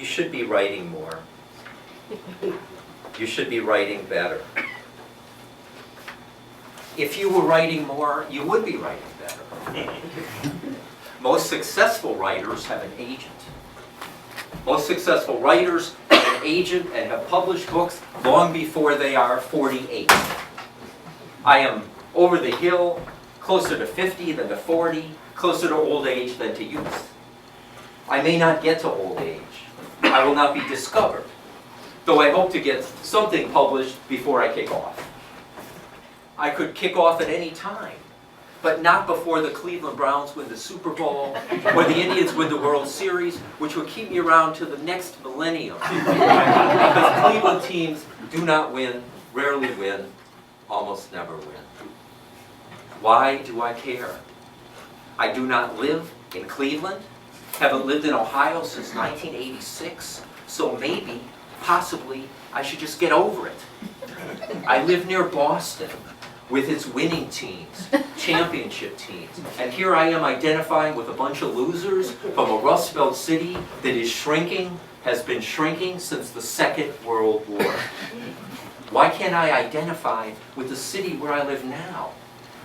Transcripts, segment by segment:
You should be writing more. You should be writing better. If you were writing more, you would be writing better. Most successful writers have an agent. Most successful writers have an agent and have published books long before they are 48. I am over the hill, closer to 50 than to 40, closer to old age than to youth. I may not get to old age. I will not be discovered, though I hope to get something published before I kick off. I could kick off at any time, but not before the Cleveland Browns win the Super Bowl or the Indians win the World Series, which would keep me around to the next millennium. Because Cleveland teams do not win, rarely win, almost never win. Why do I care? I do not live in Cleveland, haven't lived in Ohio since 1986, so maybe, possibly, I should just get over it. I live near Boston, with its winning teams, championship teams. And here I am identifying with a bunch of losers from a Rust Belt city that is shrinking, has been shrinking since the Second World War. Why can't I identify with the city where I live now?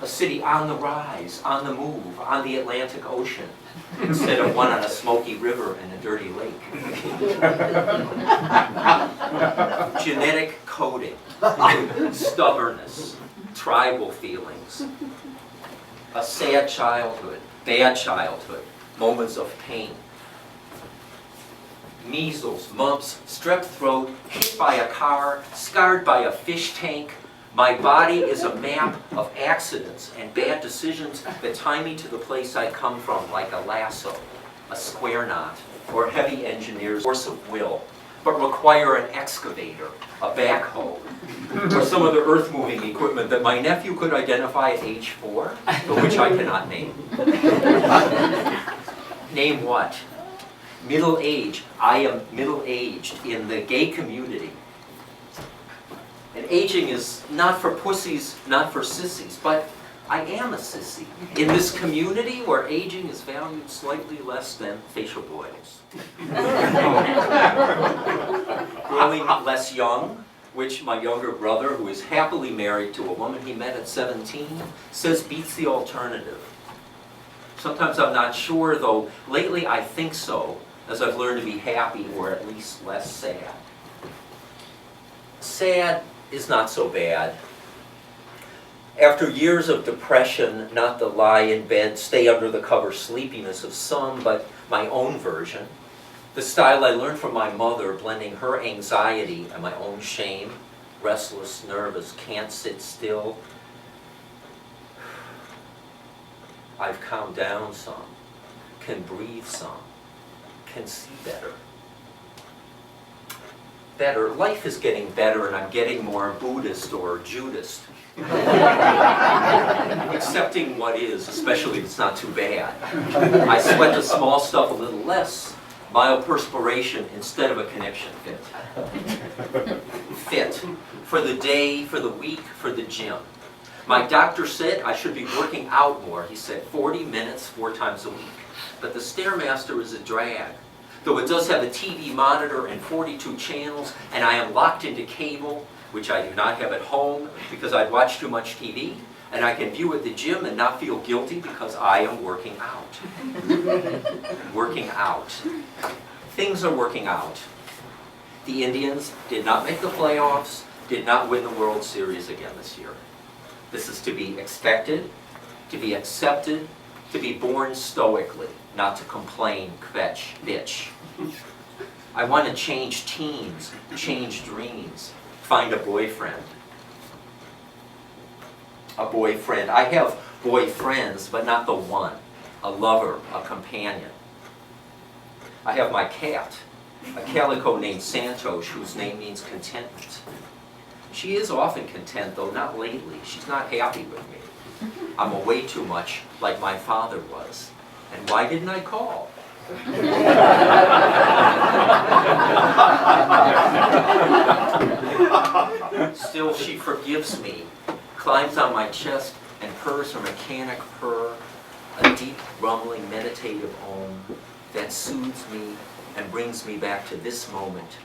A city on the rise, on the move, on the Atlantic Ocean, instead of one on a smoky river and a dirty lake. Genetic coding, stubbornness, tribal feelings, a sad childhood, bad childhood, moments of pain, measles, mumps, strep throat, hit by a car, scarred by a fish tank. My body is a map of accidents and bad decisions that tie me to the place I come from, like a lasso, a square knot, or heavy engineer's force of will, but require an excavator, a backhoe, or some other earth-moving equipment that my nephew could identify at age 4, but which I cannot name. Name what? Middle age. I am middle-aged in the gay community. And aging is not for pussies, not for sissies, but I am a sissy in this community where aging is valued slightly less than facial boils. Growing less young, which my younger brother, who is happily married to a woman he met at 17, says beats the alternative. Sometimes I'm not sure, though lately I think so, as I've learned to be happy or at least less sad. Sad is not so bad. After years of depression, not the lie in bed, stay under the cover sleepiness of some, but my own version, the style I learned from my mother, blending her anxiety and my own shame, restless, nervous, can't sit still. I've calmed down some, can breathe some, can see better. Better. Life is getting better and I'm getting more Buddhist or Judist. Accepting what is, especially if it's not too bad. I sweat the small stuff a little less, mild perspiration instead of a conniption fit. Fit. For the day, for the week, for the gym. My doctor said I should be working out more. He said 40 minutes, 4 times a week. But the Stairmaster is a drag. Though it does have a TV monitor and 42 channels, and I am locked into cable, which I do not have at home because I'd watch too much TV, and I can view at the gym and not feel guilty because I am working out. Working out. Things are working out. The Indians did not make the playoffs, did not win the World Series again this year. This is to be expected, to be accepted, to be borne stoically, not to complain, kvetch, bitch. I want to change teams, change dreams, find a boyfriend. A boyfriend. I have boyfriends, but not the one. A lover, a companion. I have my cat, a calico named Santos, whose name means contentment. She is often content, though not lately. She's not happy with me. I'm away too much, like my father was. And why didn't I call? Still, she forgives me, climbs on my chest, and purrs her mechanic purr, a deep, rumbling, meditative om that soothes me and brings me back to this moment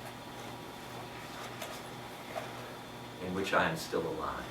in which I am still alive.